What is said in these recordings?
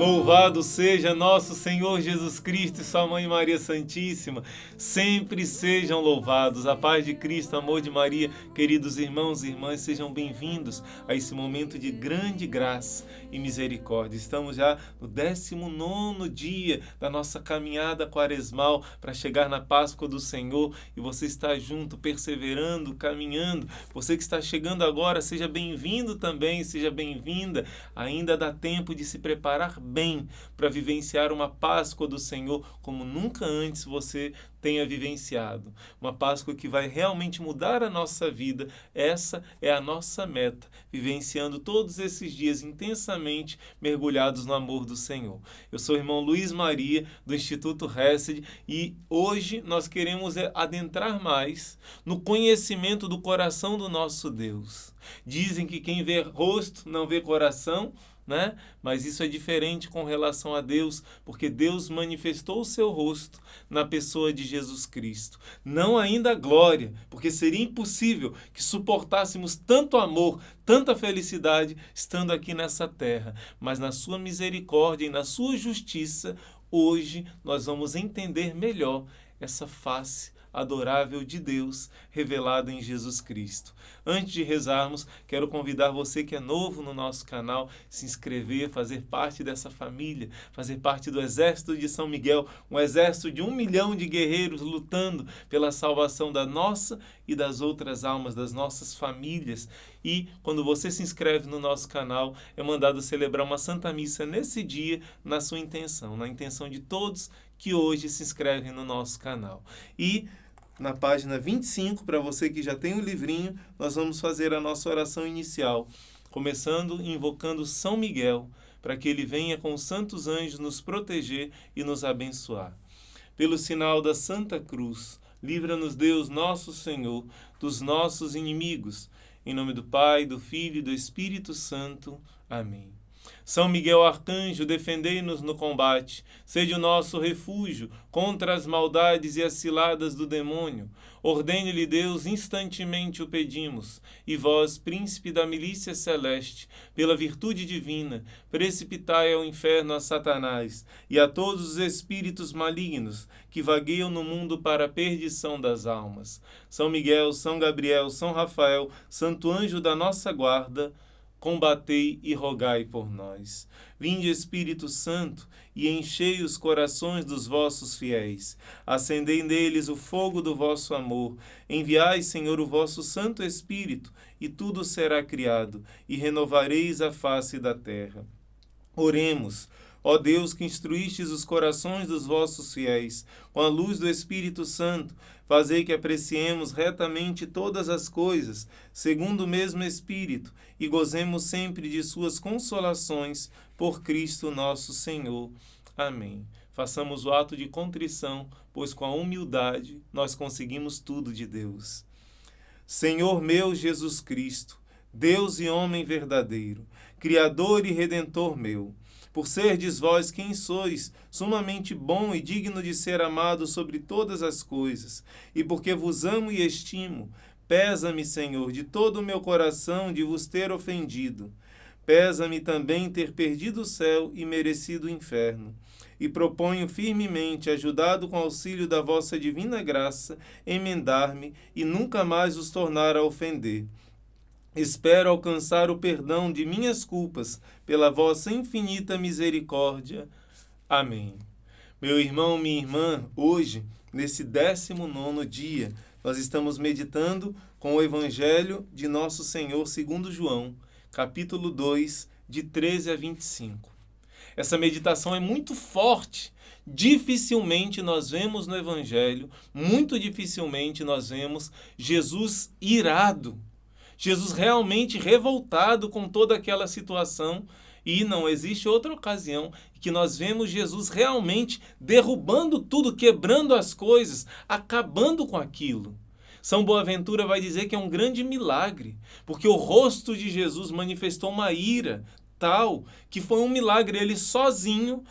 Louvado seja nosso Senhor Jesus Cristo e sua Mãe Maria Santíssima. Sempre sejam louvados. A paz de Cristo, amor de Maria. Queridos irmãos e irmãs, sejam bem-vindos a esse momento de grande graça e misericórdia. Estamos já no 19º dia da nossa caminhada quaresmal para chegar na Páscoa do Senhor, e você está junto, perseverando, caminhando. Você que está chegando agora, seja bem-vindo também, seja bem-vinda. Ainda dá tempo de se preparar bem para vivenciar uma Páscoa do Senhor como nunca antes você tenha vivenciado. Uma Páscoa que vai realmente mudar a nossa vida. Essa é a nossa meta, vivenciando todos esses dias intensamente mergulhados no amor do Senhor. Eu sou o irmão Luiz Maria, do Instituto Hesed, e hoje nós queremos adentrar mais no conhecimento do coração do nosso Deus. Dizem que quem vê rosto não vê coração, né? Mas isso é diferente com relação a Deus, porque Deus manifestou o seu rosto na pessoa de Jesus Cristo. Não ainda a glória, porque seria impossível que suportássemos tanto amor, tanta felicidade estando aqui nessa terra, mas na sua misericórdia e na sua justiça, hoje nós vamos entender melhor essa face adorável de Deus revelada em Jesus Cristo. Antes de rezarmos, quero convidar você que é novo no nosso canal, se inscrever, fazer parte dessa família, fazer parte do exército de São Miguel, um exército de 1 milhão de guerreiros lutando pela salvação da nossa e das outras almas, das nossas famílias. E quando você se inscreve no nosso canal, é mandado celebrar uma Santa Missa nesse dia, na sua intenção, na intenção de todos que hoje se inscrevem no nosso canal. E na página 25, para você que já tem o livrinho, nós vamos fazer a nossa oração inicial, começando invocando São Miguel, para que ele venha com os santos anjos nos proteger e nos abençoar. Pelo sinal da Santa Cruz, livra-nos Deus nosso Senhor dos nossos inimigos. Em nome do Pai, do Filho e do Espírito Santo. Amém. São Miguel Arcanjo, defendei-nos no combate, sede o nosso refúgio contra as maldades e as ciladas do demônio. Ordene-lhe Deus, instantemente o pedimos, e vós, príncipe da milícia celeste, pela virtude divina, precipitai ao inferno a Satanás e a todos os espíritos malignos que vagueiam no mundo para a perdição das almas. São Miguel, São Gabriel, São Rafael, santo anjo da nossa guarda, combatei e rogai por nós. Vinde, Espírito Santo, e enchei os corações dos vossos fiéis. Acendei neles o fogo do vosso amor. Enviai, Senhor, o vosso Santo Espírito, e tudo será criado, e renovareis a face da terra. Oremos. Ó Deus, que instruístes os corações dos vossos fiéis, com a luz do Espírito Santo, fazei que apreciemos retamente todas as coisas, segundo o mesmo Espírito, e gozemos sempre de suas consolações, por Cristo nosso Senhor. Amém. Façamos o ato de contrição, pois com a humildade nós conseguimos tudo de Deus. Senhor meu Jesus Cristo, Deus e homem verdadeiro, Criador e Redentor meu, por serdes vós quem sois, sumamente bom e digno de ser amado sobre todas as coisas, e porque vos amo e estimo, pesa-me, Senhor, de todo o meu coração de vos ter ofendido. Pesa-me também ter perdido o céu e merecido o inferno. E proponho firmemente, ajudado com auxílio da vossa divina graça, emendar-me e nunca mais os tornar a ofender. Espero alcançar o perdão de minhas culpas pela vossa infinita misericórdia. Amém. Meu irmão, minha irmã, hoje, nesse 19º dia, nós estamos meditando com o Evangelho de Nosso Senhor segundo João, capítulo 2, de 13 a 25. Essa meditação é muito forte. Dificilmente nós vemos no Evangelho, muito dificilmente nós vemos Jesus irado, Jesus realmente revoltado com toda aquela situação, e não existe outra ocasião que nós vemos Jesus realmente derrubando tudo, quebrando as coisas, acabando com aquilo. São Boaventura vai dizer que é um grande milagre, porque o rosto de Jesus manifestou uma ira tal que foi um milagre. Ele sozinho,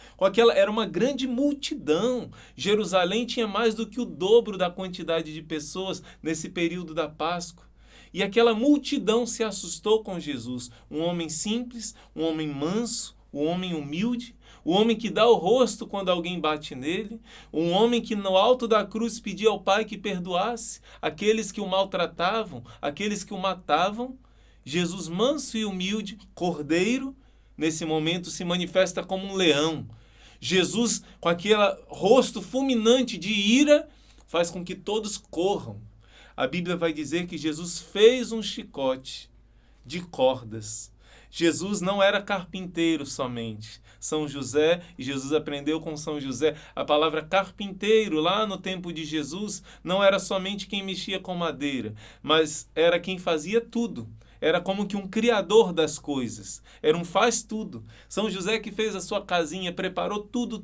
era uma grande multidão. Jerusalém tinha mais do que o dobro da quantidade de pessoas nesse período da Páscoa. E aquela multidão se assustou com Jesus, um homem simples, um homem manso, um homem humilde, o homem que dá o rosto quando alguém bate nele, um homem que no alto da cruz pedia ao Pai que perdoasse aqueles que o maltratavam, aqueles que o matavam. Jesus, manso e humilde, cordeiro, nesse momento se manifesta como um leão. Jesus, com aquele rosto fulminante de ira, faz com que todos corram. A Bíblia vai dizer que Jesus fez um chicote de cordas. Jesus não era carpinteiro somente. São José, e Jesus aprendeu com São José. A palavra carpinteiro, lá no tempo de Jesus, não era somente quem mexia com madeira, mas era quem fazia tudo. Era como que um criador das coisas. Era um faz-tudo. São José que fez a sua casinha, preparou tudo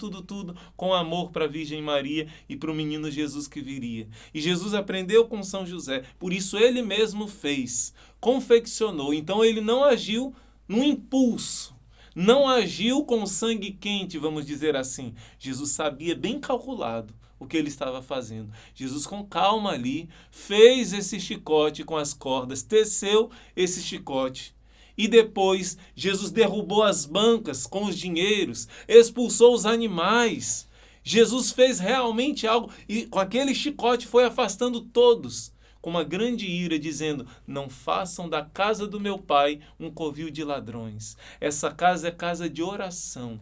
com amor para a Virgem Maria e para o menino Jesus que viria. E Jesus aprendeu com São José. Por isso ele mesmo fez, confeccionou. Então ele não agiu num impulso. Não agiu com sangue quente, vamos dizer assim. Jesus sabia, bem calculado, o que ele estava fazendo. Jesus, com calma ali, fez esse chicote com as cordas, teceu esse chicote. E depois, Jesus derrubou as bancas com os dinheiros, expulsou os animais. Jesus fez realmente algo e com aquele chicote foi afastando todos, com uma grande ira, dizendo: não façam da casa do meu pai um covil de ladrões. Essa casa é casa de oração.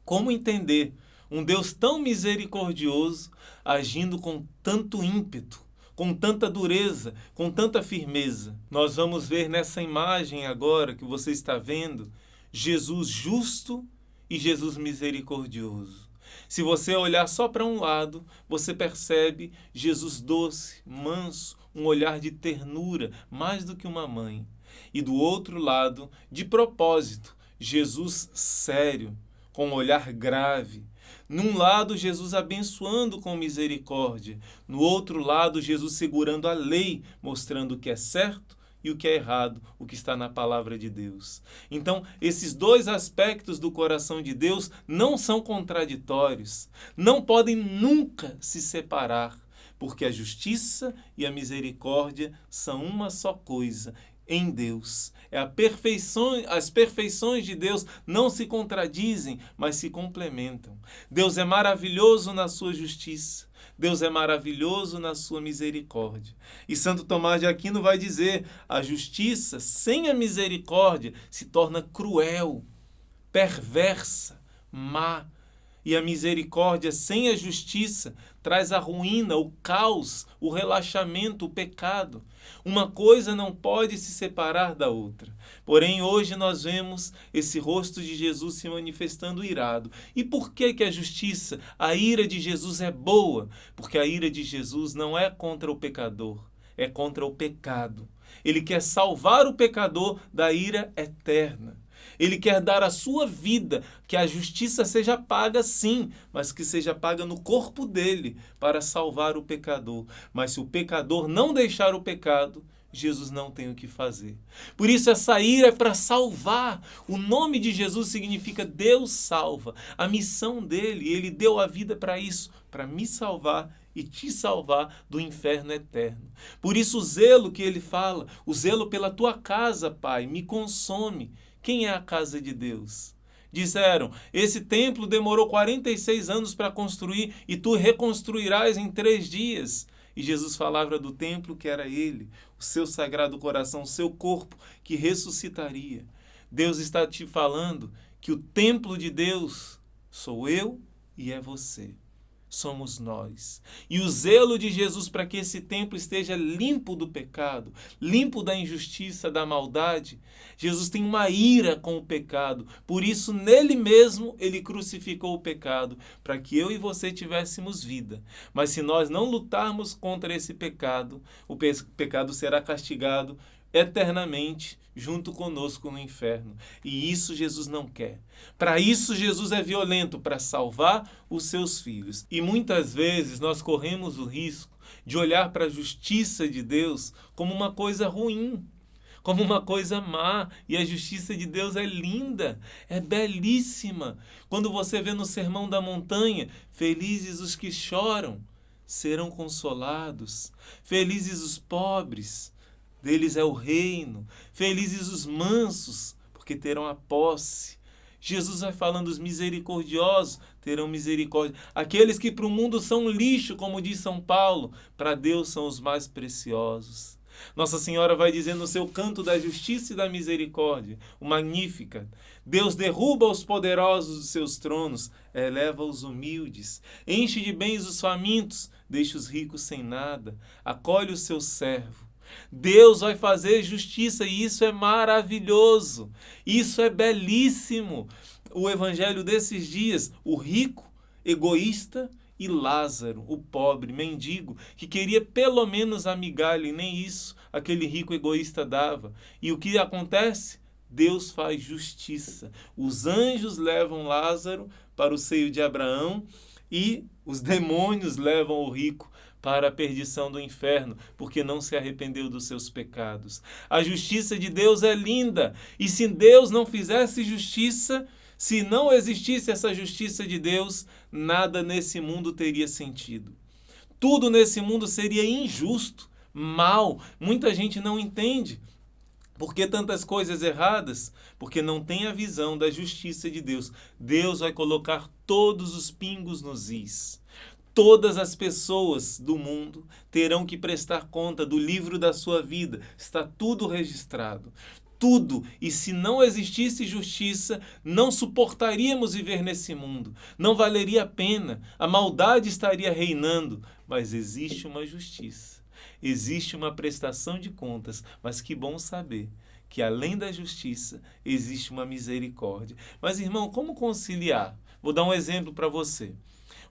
Como entender um Deus tão misericordioso agindo com tanto ímpeto, com tanta dureza, com tanta firmeza? Nós vamos ver nessa imagem agora que você está vendo, Jesus justo e Jesus misericordioso. Se você olhar só para um lado, você percebe Jesus doce, manso, um olhar de ternura, mais do que uma mãe. E do outro lado, de propósito, Jesus sério, com um olhar grave. Num lado, Jesus abençoando com misericórdia. No outro lado, Jesus segurando a lei, mostrando o que é certo e o que é errado, o que está na palavra de Deus. Então, esses dois aspectos do coração de Deus não são contraditórios, não podem nunca se separar, porque a justiça e a misericórdia são uma só coisa em Deus. As perfeições de Deus não se contradizem, mas se complementam. Deus é maravilhoso na sua justiça. Deus é maravilhoso na sua misericórdia. E Santo Tomás de Aquino vai dizer: a justiça sem a misericórdia se torna cruel, perversa, má. E a misericórdia sem a justiça traz a ruína, o caos, o relaxamento, o pecado. Uma coisa não pode se separar da outra. Porém, hoje nós vemos esse rosto de Jesus se manifestando irado. E por que a justiça, a ira de Jesus é boa? Porque a ira de Jesus não é contra o pecador, é contra o pecado. Ele quer salvar o pecador da ira eterna. Ele quer dar a sua vida, que a justiça seja paga sim, mas que seja paga no corpo dele para salvar o pecador. Mas se o pecador não deixar o pecado, Jesus não tem o que fazer. Por isso essa ira é para salvar. O nome de Jesus significa Deus salva. A missão dele, ele deu a vida para isso, para me salvar e te salvar do inferno eterno. Por isso o zelo que ele fala, o zelo pela tua casa, Pai, me consome. Quem é a casa de Deus? Disseram: esse templo demorou 46 anos para construir e tu reconstruirás em 3 dias. E Jesus falava do templo que era ele, o seu sagrado coração, o seu corpo que ressuscitaria. Deus está te falando que o templo de Deus sou eu e é você. Somos nós. E o zelo de Jesus para que esse templo esteja limpo do pecado, limpo da injustiça, da maldade. Jesus tem uma ira com o pecado. Por isso, nele mesmo, ele crucificou o pecado, para que eu e você tivéssemos vida. Mas se nós não lutarmos contra esse pecado, o pecado será castigado eternamente junto conosco no inferno. E isso Jesus não quer. Para isso Jesus é violento, para salvar os seus filhos. E muitas vezes nós corremos o risco de olhar para a justiça de Deus como uma coisa ruim, como uma coisa má. E a justiça de Deus é linda, é belíssima. Quando você vê no Sermão da Montanha: felizes os que choram, serão consolados. Felizes os pobres, deles é o reino. Felizes os mansos, porque terão a posse. Jesus vai falando, os misericordiosos terão misericórdia. Aqueles que para o mundo são lixo, como diz São Paulo, para Deus são os mais preciosos. Nossa Senhora vai dizer no seu canto da justiça e da misericórdia, o Magníficat: Deus derruba os poderosos dos seus tronos, eleva os humildes, enche de bens os famintos, deixa os ricos sem nada, acolhe o seu servo. Deus vai fazer justiça e isso é maravilhoso, isso é belíssimo. O evangelho desses dias, o rico, egoísta, e Lázaro, o pobre, mendigo, que queria pelo menos a migalha, e nem isso aquele rico egoísta dava. E o que acontece? Deus faz justiça. Os anjos levam Lázaro para o seio de Abraão e os demônios levam o rico para a perdição do inferno, porque não se arrependeu dos seus pecados. A justiça de Deus é linda, e se Deus não fizesse justiça, se não existisse essa justiça de Deus, nada nesse mundo teria sentido. Tudo nesse mundo seria injusto, mal. Muita gente não entende. Por que tantas coisas erradas? Porque não tem a visão da justiça de Deus. Deus vai colocar todos os pingos nos is. Todas as pessoas do mundo terão que prestar conta do livro da sua vida. Está tudo registrado. Tudo. E se não existisse justiça, não suportaríamos viver nesse mundo. Não valeria a pena. A maldade estaria reinando. Mas existe uma justiça. Existe uma prestação de contas. Mas que bom saber que além da justiça, existe uma misericórdia. Mas, irmão, como conciliar? Vou dar um exemplo para você.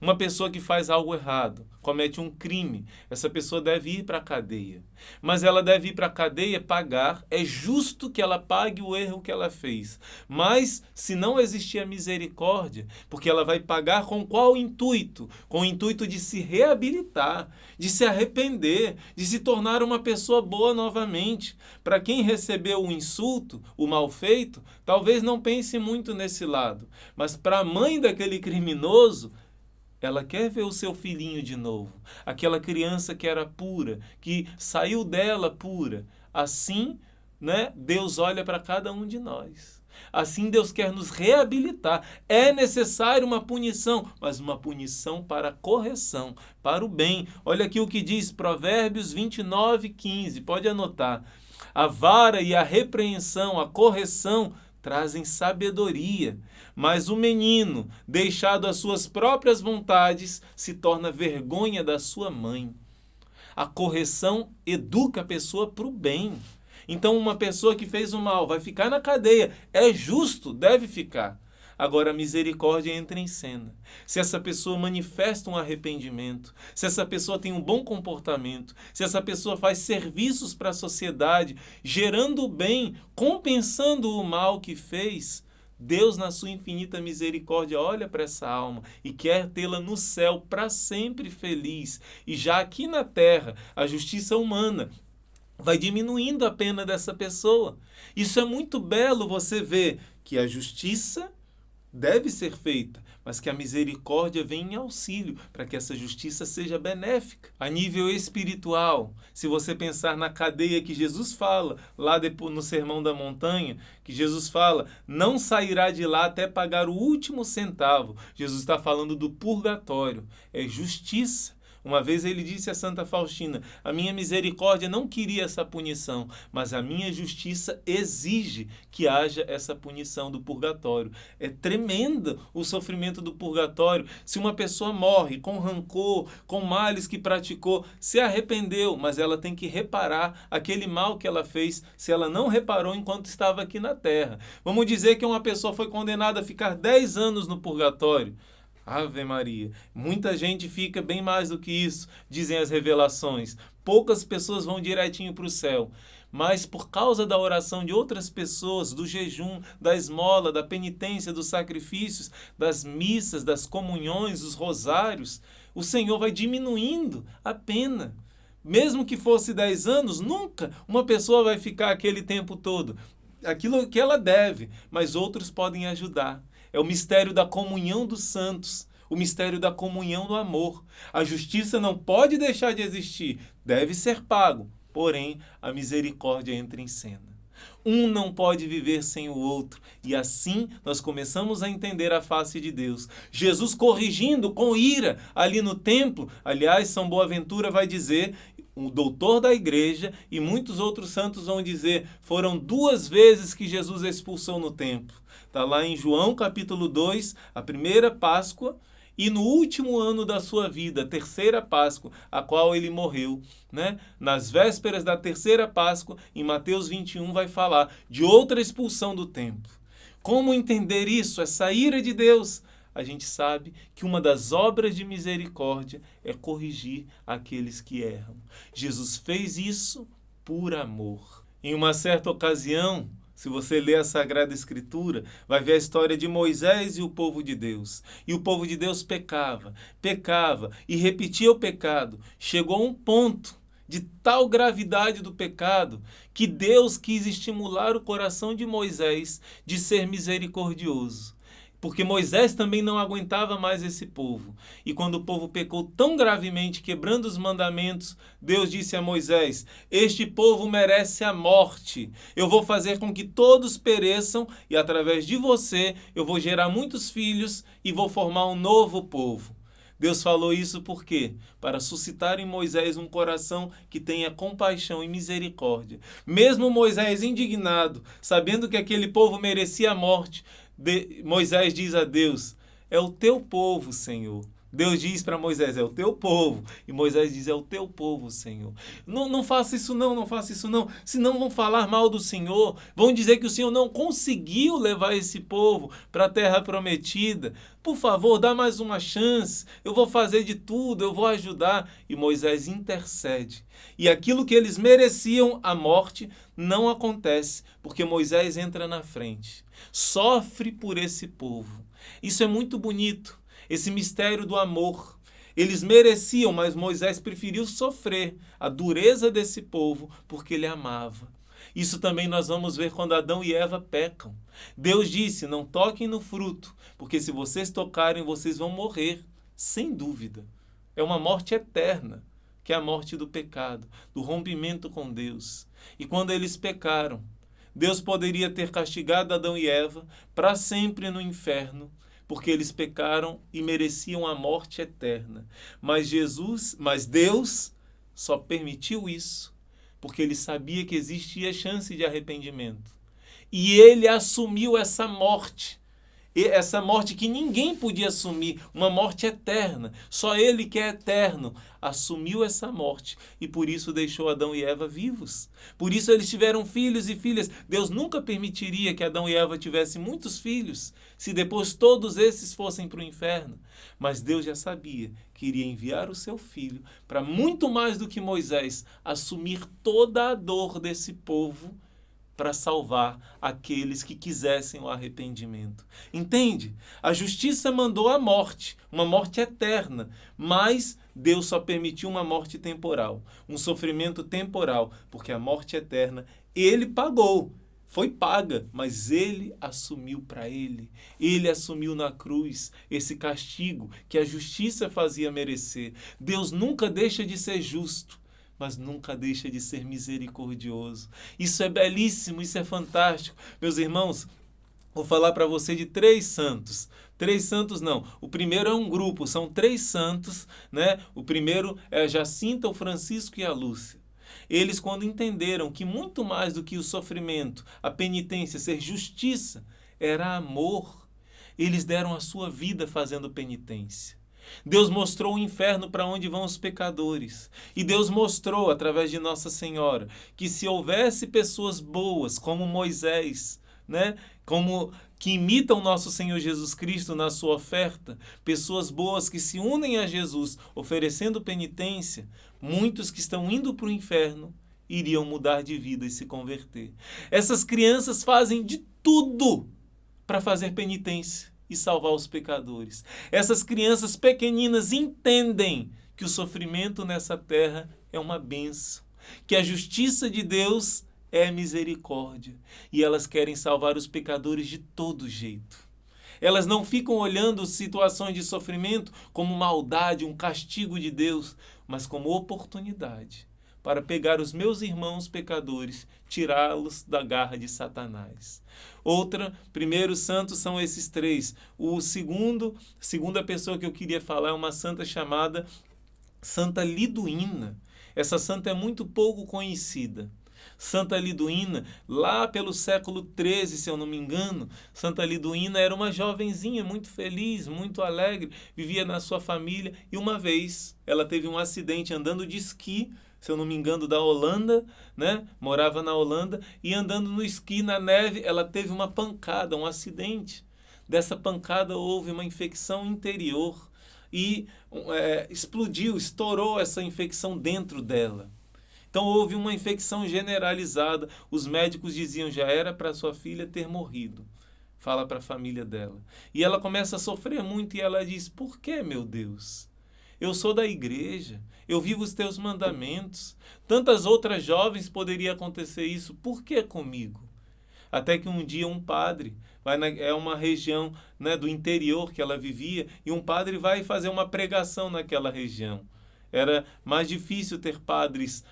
Uma pessoa que faz algo errado, comete um crime, essa pessoa deve ir para a cadeia. Mas ela deve ir para a cadeia pagar, é justo que ela pague o erro que ela fez. Mas se não existir a misericórdia, porque ela vai pagar com qual intuito? Com o intuito de se reabilitar, de se arrepender, de se tornar uma pessoa boa novamente. Para quem recebeu o insulto, o mal feito, talvez não pense muito nesse lado. Mas para a mãe daquele criminoso, ela quer ver o seu filhinho de novo. Aquela criança que era pura, que saiu dela pura. Assim, né, Deus olha para cada um de nós. Assim Deus quer nos reabilitar. É necessário uma punição, mas uma punição para a correção, para o bem. Olha aqui o que diz Provérbios 29:15. Pode anotar. A vara e a repreensão, a correção, trazem sabedoria, mas o menino, deixado às suas próprias vontades, se torna vergonha da sua mãe. A correção educa a pessoa para o bem. Então, uma pessoa que fez o mal vai ficar na cadeia. É justo, deve ficar. Agora, a misericórdia entra em cena. Se essa pessoa manifesta um arrependimento, se essa pessoa tem um bom comportamento, se essa pessoa faz serviços para a sociedade, gerando o bem, compensando o mal que fez, Deus, na sua infinita misericórdia, olha para essa alma e quer tê-la no céu para sempre feliz. E já aqui na terra, a justiça humana vai diminuindo a pena dessa pessoa. Isso é muito belo, você vê que a justiça deve ser feita, mas que a misericórdia vem em auxílio para que essa justiça seja benéfica. A nível espiritual, se você pensar na cadeia que Jesus fala, lá depois, no Sermão da Montanha, que Jesus fala, não sairá de lá até pagar o último centavo. Jesus está falando do purgatório, é justiça. Uma vez ele disse a Santa Faustina, a minha misericórdia não queria essa punição, mas a minha justiça exige que haja essa punição do purgatório. É tremendo o sofrimento do purgatório. Se uma pessoa morre com rancor, com males que praticou, se arrependeu, mas ela tem que reparar aquele mal que ela fez, se ela não reparou enquanto estava aqui na terra. Vamos dizer que uma pessoa foi condenada a ficar 10 anos no purgatório. Ave Maria, muita gente fica bem mais do que isso, dizem as revelações. Poucas pessoas vão direitinho para o céu. Mas por causa da oração de outras pessoas, do jejum, da esmola, da penitência, dos sacrifícios, das missas, das comunhões, dos rosários, o Senhor vai diminuindo a pena. Mesmo que fosse 10 anos, nunca uma pessoa vai ficar aquele tempo todo. Aquilo que ela deve, mas outros podem ajudar. É o mistério da comunhão dos santos, o mistério da comunhão do amor. A justiça não pode deixar de existir, deve ser pago, porém a misericórdia entra em cena. Um não pode viver sem o outro. E assim nós começamos a entender a face de Deus. Jesus corrigindo com ira ali no templo. Aliás, São Boaventura vai dizer, o doutor da igreja e muitos outros santos vão dizer, foram 2 vezes que Jesus expulsou no templo. Está lá em João capítulo 2, a primeira Páscoa, e no último ano da sua vida, a terceira Páscoa, a qual ele morreu, né? Nas vésperas da terceira Páscoa, em Mateus 21, vai falar de outra expulsão do templo. Como entender isso, essa ira de Deus? A gente sabe que uma das obras de misericórdia é corrigir aqueles que erram. Jesus fez isso por amor. Em uma certa ocasião, se você ler a Sagrada Escritura, vai ver a história de Moisés e o povo de Deus. E o povo de Deus pecava e repetia o pecado. Chegou a um ponto de tal gravidade do pecado que Deus quis estimular o coração de Moisés de ser misericordioso. Porque Moisés também não aguentava mais esse povo. E quando o povo pecou tão gravemente, quebrando os mandamentos, Deus disse a Moisés, este povo merece a morte. Eu vou fazer com que todos pereçam e através de você eu vou gerar muitos filhos e vou formar um novo povo. Deus falou isso por quê? Para suscitar em Moisés um coração que tenha compaixão e misericórdia. Mesmo Moisés indignado, sabendo que aquele povo merecia a morte, Moisés diz a Deus, é o teu povo, Senhor. Deus diz para Moisés, é o teu povo. E Moisés diz, é o teu povo, Senhor. Não faça isso não faça isso não. Senão vão falar mal do Senhor. Vão dizer que o Senhor não conseguiu levar esse povo para a terra prometida. Por favor, dá mais uma chance. Eu vou fazer de tudo, eu vou ajudar. E Moisés intercede. E aquilo que eles mereciam, a morte, não acontece, porque Moisés entra na frente. Sofre por esse povo. Isso é muito bonito. Esse mistério do amor. Eles mereciam, mas Moisés preferiu sofrer a dureza desse povo porque ele amava. Isso também nós vamos ver quando Adão e Eva pecam. Deus disse, não toquem no fruto, porque se vocês tocarem, vocês vão morrer, sem dúvida. É uma morte eterna, que é a morte do pecado, do rompimento com Deus. E quando eles pecaram, Deus poderia ter castigado Adão e Eva para sempre no inferno, porque eles pecaram e mereciam a morte eterna. Mas Deus só permitiu isso porque ele sabia que existia chance de arrependimento. E ele assumiu essa morte que ninguém podia assumir, uma morte eterna. Só ele que é eterno assumiu essa morte e por isso deixou Adão e Eva vivos. Por isso eles tiveram filhos e filhas. Deus nunca permitiria que Adão e Eva tivessem muitos filhos se depois todos esses fossem para o inferno. Mas Deus já sabia que iria enviar o seu filho para muito mais do que Moisés assumir toda a dor desse povo para salvar aqueles que quisessem o arrependimento. Entende? A justiça mandou a morte, uma morte eterna, mas Deus só permitiu uma morte temporal, um sofrimento temporal, porque a morte eterna ele pagou. Foi paga, mas ele assumiu para ele. Ele assumiu na cruz esse castigo que a justiça fazia merecer. Deus nunca deixa de ser justo, mas nunca deixa de ser misericordioso. Isso é belíssimo, isso é fantástico. Meus irmãos, vou falar para você de 3 santos. 3 santos não. O primeiro é um grupo, são 3 santos, né? O primeiro é a Jacinta, o Francisco e a Lúcia. Eles, quando entenderam que muito mais do que o sofrimento, a penitência, ser justiça, era amor, eles deram a sua vida fazendo penitência. Deus mostrou o inferno para onde vão os pecadores. E Deus mostrou, através de Nossa Senhora, que se houvesse pessoas boas, como Moisés, né? Como que imitam nosso Senhor Jesus Cristo na sua oferta, pessoas boas que se unem a Jesus oferecendo penitência, muitos que estão indo para o inferno iriam mudar de vida e se converter. Essas crianças fazem de tudo para fazer penitência e salvar os pecadores. Essas crianças pequeninas entendem que o sofrimento nessa terra é uma bênção, que a justiça de Deus é misericórdia e elas querem salvar os pecadores de todo jeito. Elas não ficam olhando situações de sofrimento como maldade, um castigo de Deus, mas como oportunidade para pegar os meus irmãos pecadores, tirá-los da garra de Satanás. Primeiros santos são esses três. Segunda pessoa que eu queria falar é uma santa chamada Santa Liduína. Essa santa é muito pouco conhecida. Santa Liduína, lá pelo século XIII, se eu não me engano, Santa Liduína era uma jovenzinha muito feliz, muito alegre, vivia na sua família e uma vez ela teve um acidente andando de esqui, se eu não me engano, da Holanda, né? Morava na Holanda e andando no esqui na neve, ela teve uma pancada, um acidente. Dessa pancada houve uma infecção interior e estourou essa infecção dentro dela. Então houve uma infecção generalizada. Os médicos diziam já era para sua filha ter morrido. Fala para a família dela. E ela começa a sofrer muito e ela diz: por que, meu Deus? Eu sou da igreja, eu vivo os teus mandamentos. Tantas outras jovens poderia acontecer isso, por que comigo? Até que um dia um padre, é uma região, né, do interior que ela vivia, e um padre vai fazer uma pregação naquela região. Era mais difícil ter padres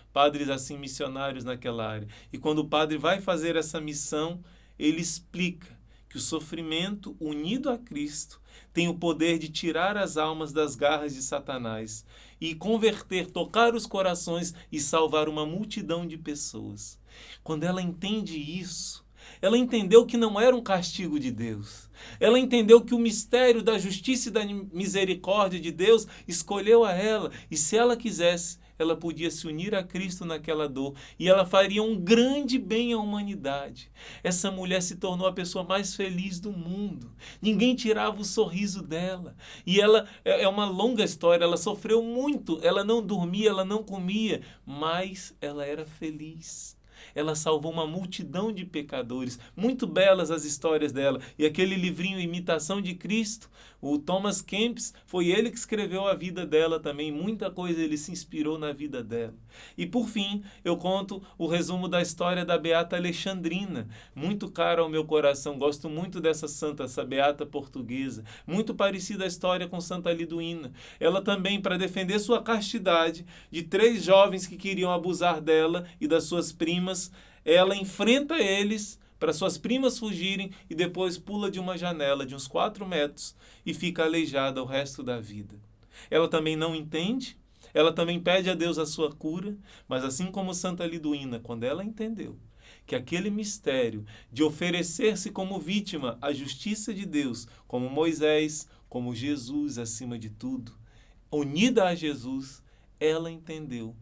assim missionários naquela área. E quando o padre vai fazer essa missão, ele explica que o sofrimento unido a Cristo tem o poder de tirar as almas das garras de Satanás e converter, tocar os corações e salvar uma multidão de pessoas. Quando ela entende isso, ela entendeu que não era um castigo de Deus. Ela entendeu que o mistério da justiça e da misericórdia de Deus escolheu a ela. E se ela quisesse, ela podia se unir a Cristo naquela dor. E ela faria um grande bem à humanidade. Essa mulher se tornou a pessoa mais feliz do mundo. Ninguém tirava o sorriso dela. E ela, é uma longa história, ela sofreu muito. Ela não dormia, ela não comia. Mas ela era feliz. Ela salvou uma multidão de pecadores. Muito belas as histórias dela. E aquele livrinho Imitação de Cristo, o Thomas Kempis, foi ele que escreveu a vida dela também. Muita coisa ele se inspirou na vida dela. E por fim, eu conto o resumo da história da Beata Alexandrina. Muito cara ao meu coração. Gosto muito dessa santa, essa beata portuguesa. Muito parecida a história com Santa Liduína. Ela também, para defender sua castidade, de 3 jovens que queriam abusar dela e das suas primas, ela enfrenta eles para suas primas fugirem e depois pula de uma janela de uns 4 metros e fica aleijada o resto da vida. Ela também não entende, ela também pede a Deus a sua cura, mas assim como Santa Liduína, quando ela entendeu que aquele mistério de oferecer-se como vítima à justiça de Deus, como Moisés, como Jesus acima de tudo, unida a Jesus, ela entendeu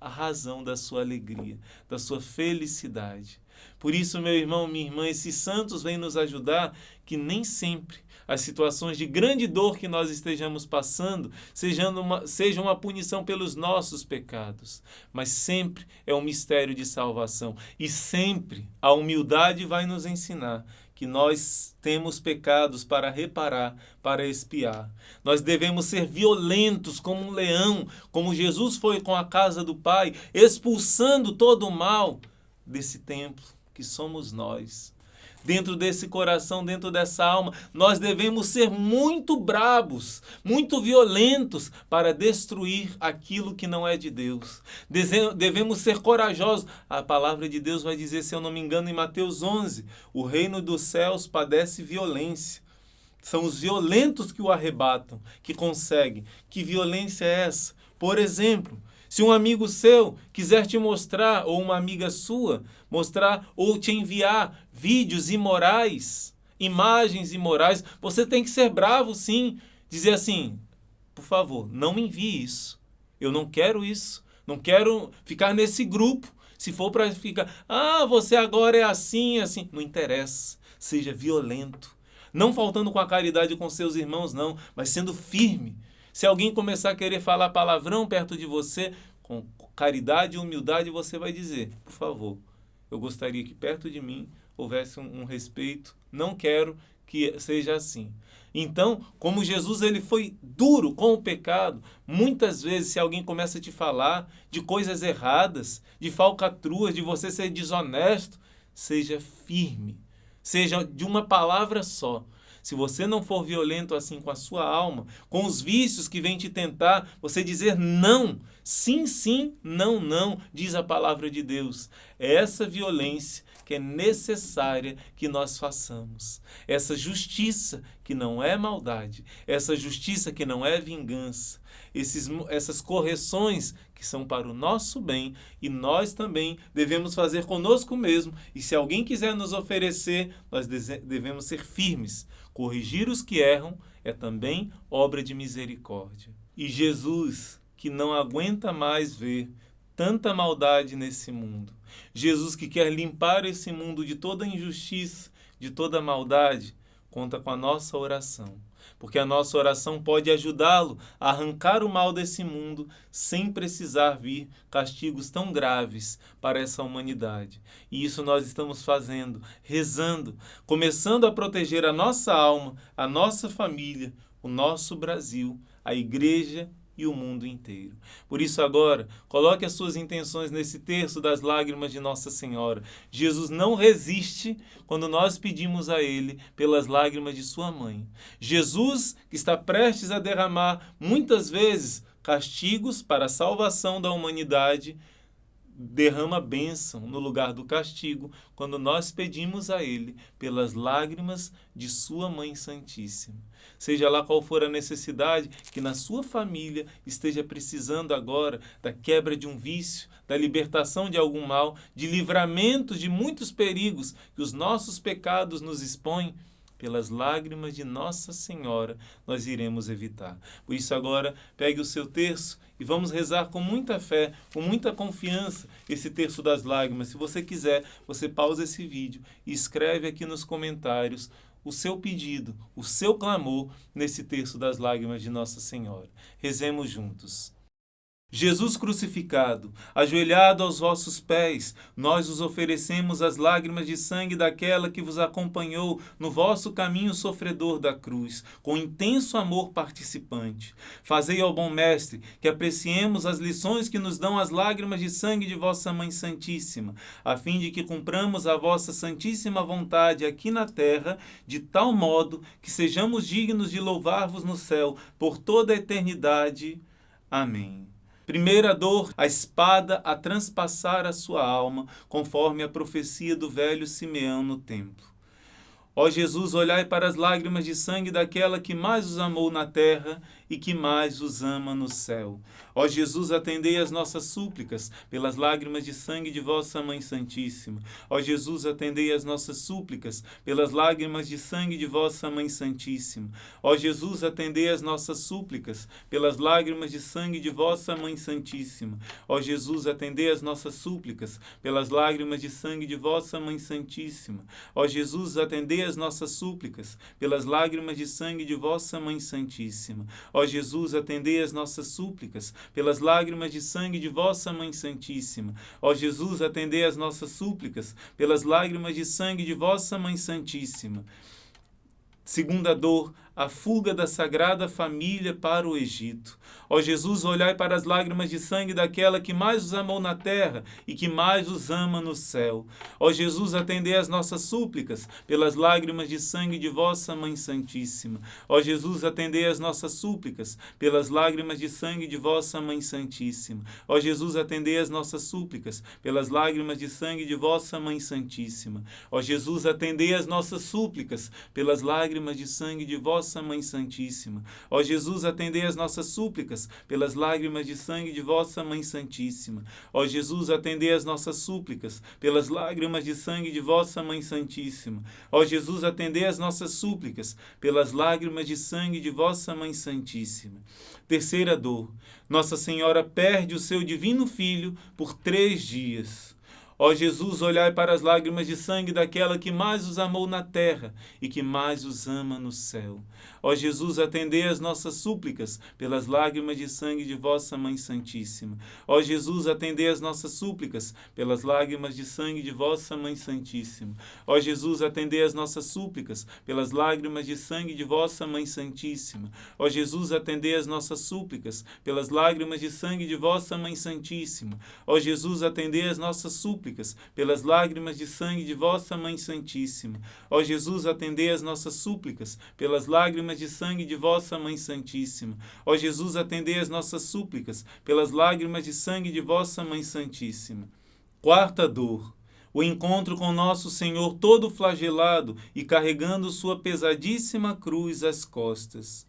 a razão da sua alegria, da sua felicidade. Por isso, meu irmão, minha irmã, esses santos vêm nos ajudar que nem sempre as situações de grande dor que nós estejamos passando sejam uma punição pelos nossos pecados, mas sempre é um mistério de salvação. E sempre a humildade vai nos ensinar que nós temos pecados para reparar, para expiar. Nós devemos ser violentos como um leão, como Jesus foi com a casa do Pai, expulsando todo o mal desse templo que somos nós. Dentro desse coração, dentro dessa alma, nós devemos ser muito brabos, muito violentos para destruir aquilo que não é de Deus. Devemos ser corajosos. A palavra de Deus vai dizer, se eu não me engano, em Mateus 11, o reino dos céus padece violência. São os violentos que o arrebatam, que conseguem. Que violência é essa? Por exemplo, se um amigo seu quiser te mostrar, ou uma amiga sua, mostrar ou te enviar vídeos imorais, imagens imorais, você tem que ser bravo, sim. Dizer assim, por favor, não me envie isso. Eu não quero isso. Não quero ficar nesse grupo. Se for para ficar, você agora é assim, assim. Não interessa. Seja violento. Não faltando com a caridade com seus irmãos, não, mas sendo firme. Se alguém começar a querer falar palavrão perto de você, com caridade e humildade, você vai dizer, por favor, eu gostaria que perto de mim houvesse um respeito, não quero que seja assim. Então, como Jesus ele foi duro com o pecado, muitas vezes se alguém começa a te falar de coisas erradas, de falcatruas, de você ser desonesto, seja firme, seja de uma palavra só. Se você não for violento assim com a sua alma, com os vícios que vêm te tentar, você dizer não, Sim, sim, não, não, diz a palavra de Deus. É essa violência que é necessária que nós façamos. Essa justiça que não é maldade, essa justiça que não é vingança, essas correções que são para o nosso bem e nós também devemos fazer conosco mesmo. E se alguém quiser nos oferecer, nós devemos ser firmes. Corrigir os que erram é também obra de misericórdia. E Jesus, que não aguenta mais ver tanta maldade nesse mundo, Jesus que quer limpar esse mundo de toda injustiça, de toda maldade, conta com a nossa oração. Porque a nossa oração pode ajudá-lo a arrancar o mal desse mundo sem precisar vir castigos tão graves para essa humanidade. E isso nós estamos fazendo, rezando, começando a proteger a nossa alma, a nossa família, o nosso Brasil, a igreja e o mundo inteiro. Por isso agora, coloque as suas intenções nesse terço das lágrimas de Nossa Senhora. Jesus não resiste quando nós pedimos a Ele pelas lágrimas de sua mãe. Jesus, que está prestes a derramar muitas vezes castigos para a salvação da humanidade, derrama bênção no lugar do castigo quando nós pedimos a Ele pelas lágrimas de sua Mãe Santíssima. Seja lá qual for a necessidade que na sua família esteja precisando agora da quebra de um vício, da libertação de algum mal, de livramento de muitos perigos que os nossos pecados nos expõem, pelas lágrimas de Nossa Senhora, nós iremos evitar. Por isso agora, pegue o seu terço e vamos rezar com muita fé, com muita confiança, esse terço das lágrimas. Se você quiser, você pausa esse vídeo e escreve aqui nos comentários o seu pedido, o seu clamor nesse terço das lágrimas de Nossa Senhora. Rezemos juntos. Jesus crucificado, ajoelhado aos vossos pés, nós os oferecemos as lágrimas de sangue daquela que vos acompanhou no vosso caminho sofredor da cruz, com intenso amor participante. Fazei ao bom Mestre que apreciemos as lições que nos dão as lágrimas de sangue de vossa Mãe Santíssima, a fim de que cumpramos a vossa santíssima vontade aqui na terra, de tal modo que sejamos dignos de louvar-vos no céu por toda a eternidade. Amém. Primeira dor, a espada a transpassar a sua alma, conforme a profecia do velho Simeão no templo. Ó Jesus, olhai para as lágrimas de sangue daquela que mais os amou na terra e que mais os ama no céu. Ó Jesus, atendei as nossas súplicas pelas lágrimas de sangue de vossa Mãe Santíssima. Ó Jesus, atendei as nossas súplicas pelas lágrimas de sangue de vossa Mãe Santíssima. Ó Jesus, atendei as nossas súplicas pelas lágrimas de sangue de vossa Mãe Santíssima. Ó Jesus, atendei as nossas súplicas pelas lágrimas de sangue de vossa Mãe Santíssima. Ó Jesus, atendei as nossas súplicas pelas lágrimas de sangue de vossa Mãe Santíssima. Ó Jesus, atendei as nossas súplicas pelas lágrimas de sangue de vossa Mãe Santíssima. Ó Jesus, atendei as nossas súplicas pelas lágrimas de sangue de vossa Mãe Santíssima. Segunda dor, a fuga da Sagrada Família para o Egito. Ó Jesus, olhai para as lágrimas de sangue daquela que mais os amou na terra e que mais os ama no céu. Ó Jesus, atendei as nossas súplicas pelas lágrimas de sangue de vossa Mãe Santíssima. Ó Jesus, atendei as nossas súplicas pelas lágrimas de sangue de vossa Mãe Santíssima. Ó Jesus, atendei as nossas súplicas pelas lágrimas de sangue de vossa Mãe Santíssima. Ó Jesus, atendei as nossas súplicas pelas lágrimas de sangue de vossa Mãe Santíssima. Ó Jesus, atendei as nossas súplicas pelas lágrimas de sangue de vossa Mãe Santíssima. Ó Jesus, atendei as nossas súplicas pelas lágrimas de sangue de vossa Mãe Santíssima. Ó Jesus, atendei as nossas súplicas pelas lágrimas de sangue de vossa Mãe Santíssima. Terceira dor, Nossa Senhora perde o seu divino Filho por 3 dias. Ó Jesus, olhai para as lágrimas de sangue daquela que mais os amou na terra e que mais os ama no céu. Ó Jesus, atendei as nossas súplicas pelas lágrimas de sangue de vossa Mãe Santíssima. Ó Jesus, atendei as nossas súplicas pelas lágrimas de sangue de vossa Mãe Santíssima. Ó Jesus, atendei as nossas súplicas pelas lágrimas de sangue de vossa Mãe Santíssima. Ó Jesus, atendei as nossas súplicas pelas lágrimas de sangue de vossa Mãe Santíssima. Ó Jesus, atendei as nossas súplicas súplicas, pelas lágrimas de sangue de vossa Mãe Santíssima. Ó Jesus, atendei as nossas súplicas, pelas lágrimas de sangue de vossa Mãe Santíssima. Ó Jesus, atendei as nossas súplicas, pelas lágrimas de sangue de vossa Mãe Santíssima. Quarta dor: o encontro com nosso Senhor todo flagelado e carregando sua pesadíssima cruz às costas.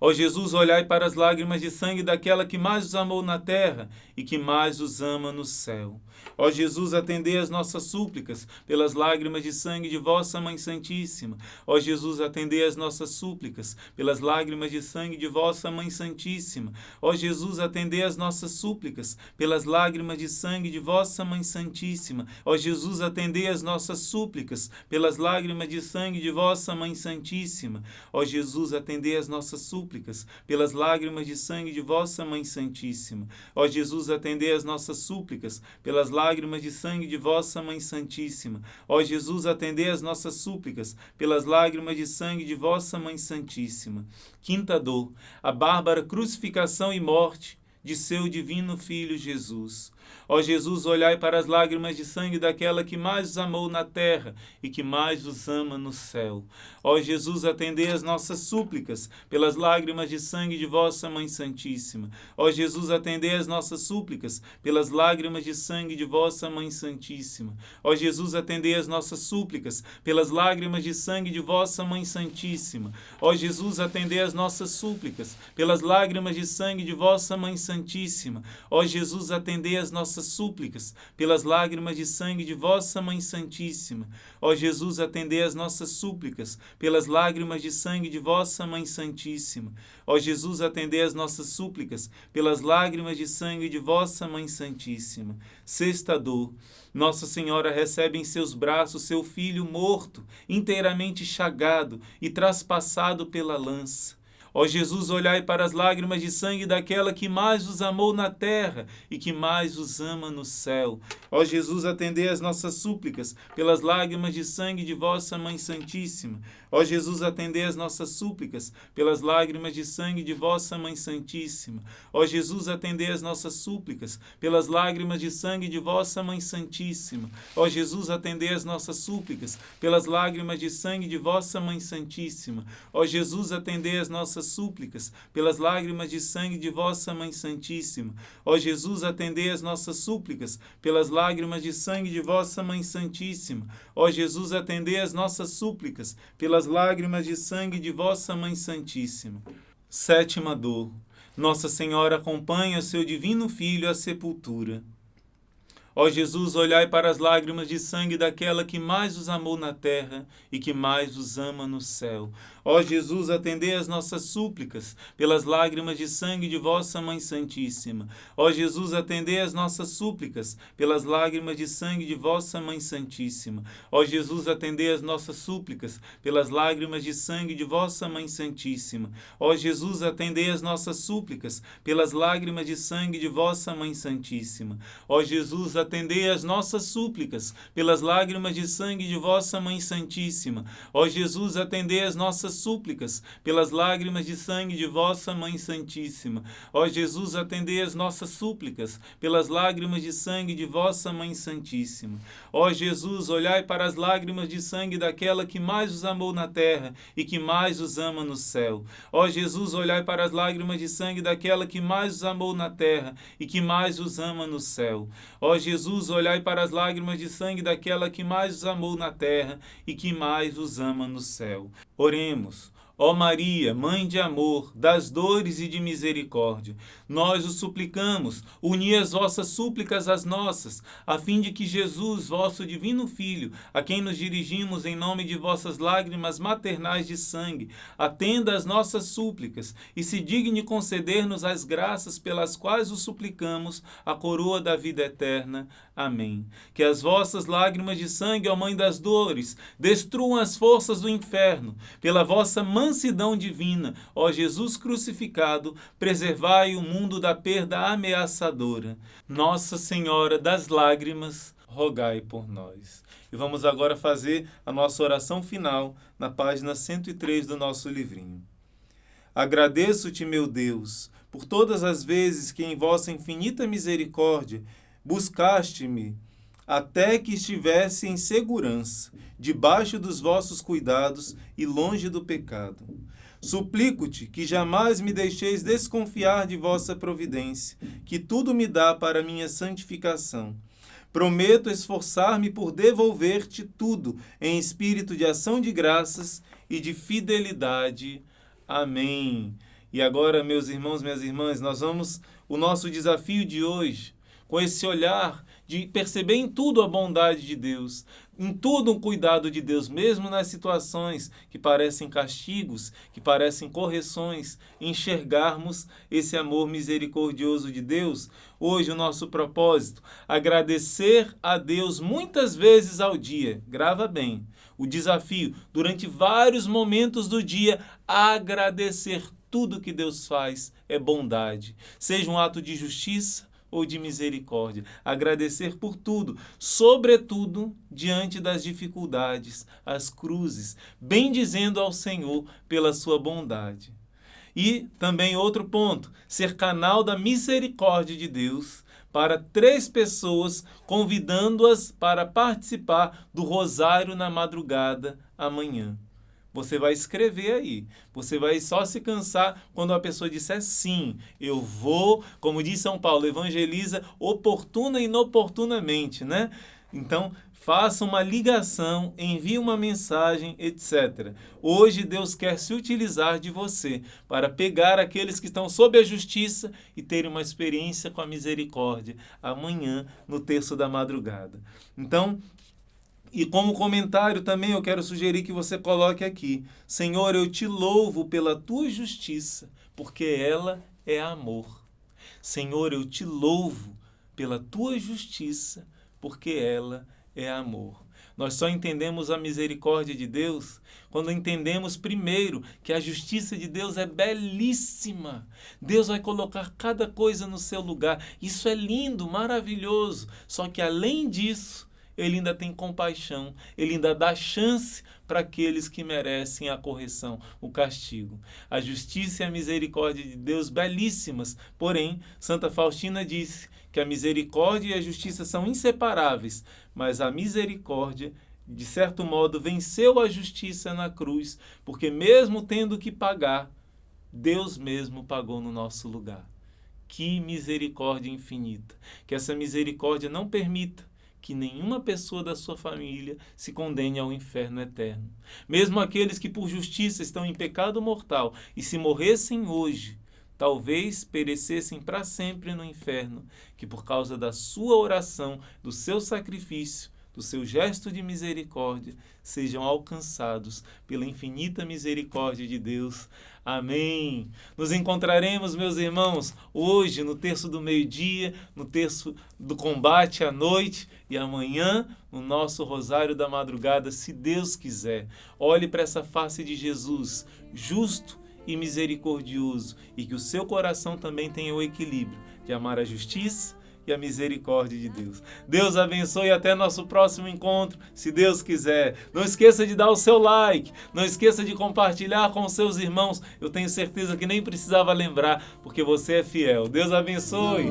Ó Jesus, olhai para as lágrimas de sangue daquela que mais os amou na terra e que mais os ama no céu. Ó Jesus, atendei as nossas súplicas pelas lágrimas de sangue de vossa Mãe Santíssima. Ó Jesus, atendei as nossas súplicas pelas lágrimas de sangue de vossa Mãe Santíssima. Ó Jesus, atendei as nossas súplicas pelas lágrimas de sangue de vossa Mãe Santíssima. Ó Jesus, atendei as nossas súplicas pelas lágrimas de sangue de vossa Mãe Santíssima. Ó Jesus, atendei as nossas súplicas pelas lágrimas de sangue de vossa Mãe Santíssima. Ó Jesus, atendei as nossas súplicas pelas lágrimas de sangue de vossa Mãe Santíssima. Ó Jesus, atendei as nossas súplicas pelas lágrimas de sangue de vossa Mãe Santíssima. Quinta dor: a bárbara crucificação e morte de seu divino Filho Jesus. Ó Jesus, olhai para as lágrimas de sangue daquela que mais os amou na terra e que mais os ama no céu. Ó Jesus, atendei as nossas súplicas pelas lágrimas de sangue de vossa Mãe Santíssima. Ó Jesus, atendei as nossas súplicas pelas lágrimas de sangue de vossa Mãe Santíssima. Ó Jesus, atendei as nossas súplicas pelas lágrimas de sangue de vossa Mãe Santíssima. Ó Jesus, atendei as nossas súplicas pelas lágrimas de sangue de vossa Mãe Santíssima. Ó Jesus, atendei as nossas súplicas pelas lágrimas de sangue de vossa Mãe Santíssima. Ó Jesus, atendei as nossas súplicas pelas lágrimas de sangue de vossa Mãe Santíssima. Ó Jesus, atendei as nossas súplicas pelas lágrimas de sangue de vossa Mãe Santíssima. Sexta dor: Nossa Senhora recebe em seus braços seu filho morto, inteiramente chagado e traspassado pela lança. Ó Jesus, olhai para as lágrimas de sangue daquela que mais os amou na terra e que mais os ama no céu. Ó Jesus, atendei as nossas súplicas pelas lágrimas de sangue de vossa Mãe Santíssima. Ó Jesus, atendei as nossas súplicas pelas lágrimas de sangue de vossa Mãe Santíssima. Ó Jesus, atendei as nossas súplicas pelas lágrimas de sangue de vossa Mãe Santíssima. Ó Jesus, atendei as nossas súplicas pelas lágrimas de sangue de vossa Mãe Santíssima. Ó Jesus, atendei as nossas súplicas pelas lágrimas de sangue de vossa Mãe Santíssima. Ó Jesus, atendei as nossas súplicas pelas lágrimas de sangue de vossa Mãe Santíssima. Ó Jesus, atendei as nossas súplicas pelas lágrimas de sangue de vossa Mãe Santíssima. Sétima dor: Nossa Senhora acompanha seu divino Filho à sepultura. Ó Jesus, olhai para as lágrimas de sangue daquela que mais os amou na terra e que mais os ama no céu. Ó Jesus, atendei as nossas súplicas pelas lágrimas de sangue de vossa Mãe Santíssima. Ó Jesus, atendei as nossas súplicas pelas lágrimas de sangue de vossa Mãe Santíssima. Ó Jesus, atendei as nossas súplicas pelas lágrimas de sangue de vossa Mãe Santíssima. Ó Jesus, atendei as nossas súplicas pelas lágrimas de sangue de vossa Mãe Santíssima. Ó Jesus, atendei as nossas súplicas pelas lágrimas de sangue de vossa Mãe Santíssima. Ó Jesus, atendei as nossas súplicas pelas lágrimas de sangue de vossa Mãe Santíssima. Ó Jesus, atendei as nossas súplicas pelas lágrimas de sangue de vossa Mãe Santíssima. Ó Jesus, olhai para as lágrimas de sangue daquela que mais os amou na terra e que mais os ama no céu. Ó Jesus, olhai para as lágrimas de sangue daquela que mais os amou na terra e que mais os ama no céu. Ó Jesus, olhai para as lágrimas de sangue daquela que mais os amou na terra e que mais os ama no céu. Oremos. Ó Maria, Mãe de amor, das dores e de misericórdia, nós o suplicamos, uni as vossas súplicas às nossas, a fim de que Jesus, vosso divino Filho, a quem nos dirigimos em nome de vossas lágrimas maternais de sangue, atenda às nossas súplicas e se digne conceder-nos as graças pelas quais o suplicamos, a coroa da vida eterna. Amém. Que as vossas lágrimas de sangue, ó Mãe das dores, destruam as forças do inferno, pela vossa mansidão divina, ó Jesus crucificado, preservai o mundo da perda ameaçadora. Nossa Senhora das Lágrimas, rogai por nós. E vamos agora fazer a nossa oração final na página 103 do nosso livrinho. Agradeço-te, meu Deus, por todas as vezes que em vossa infinita misericórdia buscaste-me até que estivesse em segurança, debaixo dos vossos cuidados e longe do pecado. Suplico-te que jamais me deixeis desconfiar de vossa providência, que tudo me dá para minha santificação. Prometo esforçar-me por devolver-te tudo em espírito de ação de graças e de fidelidade. Amém. E agora, meus irmãos, minhas irmãs, o nosso desafio de hoje, com esse olhar de perceber em tudo a bondade de Deus, em tudo um cuidado de Deus, mesmo nas situações que parecem castigos, que parecem correções, enxergarmos esse amor misericordioso de Deus. Hoje o nosso propósito, agradecer a Deus muitas vezes ao dia. Grava bem. O desafio, durante vários momentos do dia, agradecer tudo que Deus faz é bondade. Seja um ato de justiça ou de misericórdia. Agradecer por tudo, sobretudo diante das dificuldades, as cruzes, bendizendo ao Senhor pela sua bondade. E também outro ponto, ser canal da misericórdia de Deus para 3 pessoas, convidando-as para participar do Rosário na madrugada amanhã. Você vai escrever aí. Você vai só se cansar quando a pessoa disser sim, eu vou, como diz São Paulo, evangeliza oportuna e inoportunamente, né? Então, faça uma ligação, envie uma mensagem, etc. Hoje Deus quer se utilizar de você para pegar aqueles que estão sob a justiça e terem uma experiência com a misericórdia amanhã no terço da madrugada. Então, e como comentário também eu quero sugerir que você coloque aqui: Senhor, eu te louvo pela tua justiça, porque ela é amor. Senhor, eu te louvo pela tua justiça, porque ela é amor. Nós só entendemos a misericórdia de Deus quando entendemos primeiro que a justiça de Deus é belíssima. Deus vai colocar cada coisa no seu lugar. Isso é lindo, maravilhoso. Só que além disso, Ele ainda tem compaixão, Ele ainda dá chance para aqueles que merecem a correção, o castigo. A justiça e a misericórdia de Deus belíssimas, porém, Santa Faustina disse que a misericórdia e a justiça são inseparáveis, mas a misericórdia, de certo modo, venceu a justiça na cruz, porque mesmo tendo que pagar, Deus mesmo pagou no nosso lugar. Que misericórdia infinita! Que essa misericórdia não permita que nenhuma pessoa da sua família se condene ao inferno eterno. Mesmo aqueles que por justiça estão em pecado mortal e se morressem hoje, talvez perecessem para sempre no inferno, que por causa da sua oração, do seu sacrifício, do seu gesto de misericórdia, sejam alcançados pela infinita misericórdia de Deus. Amém. Nos encontraremos, meus irmãos, hoje no terço do meio-dia, no terço do combate à noite e amanhã no nosso Rosário da Madrugada, se Deus quiser. Olhe para essa face de Jesus, justo e misericordioso, e que o seu coração também tenha o equilíbrio de amar a justiça e a misericórdia de Deus. Deus abençoe e até nosso próximo encontro, se Deus quiser. Não esqueça de dar o seu like, não esqueça de compartilhar com os seus irmãos. Eu tenho certeza que nem precisava lembrar, porque você é fiel. Deus abençoe.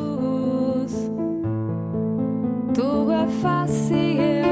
Tua face